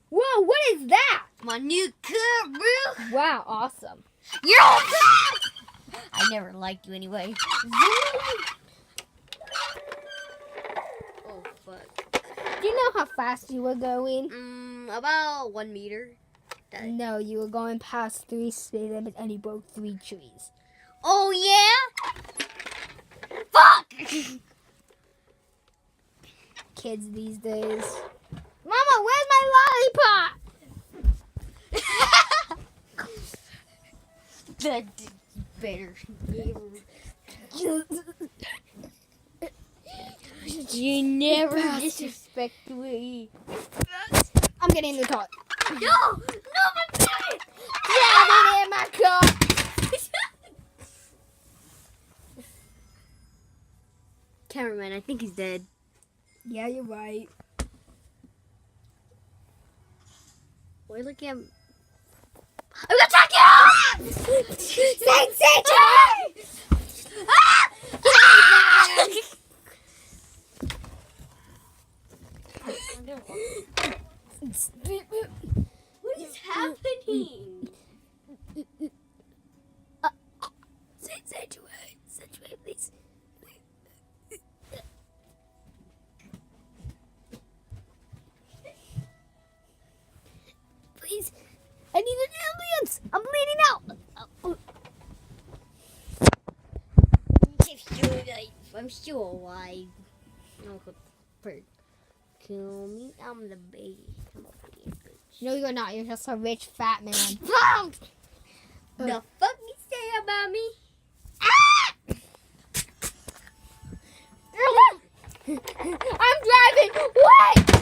Whoa, what is that? My new car, bro. Wow, awesome. You're all bad. I never liked you anyway. Oh, fuck. Do you know how fast you were going? About 1 meter. No, you were going past 3 speed limits and you broke 3 trees. Oh, yeah? Fuck! Kids these days. Mama, where's my lollipop? That better. You never disrespect me. I'm getting in the car. No, my baby. Get in my car. Cameraman, I think he's dead. Yeah, you're right. Why look at him? I'm gonna attack you! Sensation! What is happening? Sanctuary, please. Please, I need an ambulance. I'm bleeding out. I'm still alive. No, kill me. I'm the baby. I'm a baby. No, you're not. You're just a rich fat man. The fuck you say about me? I'm driving. Wait!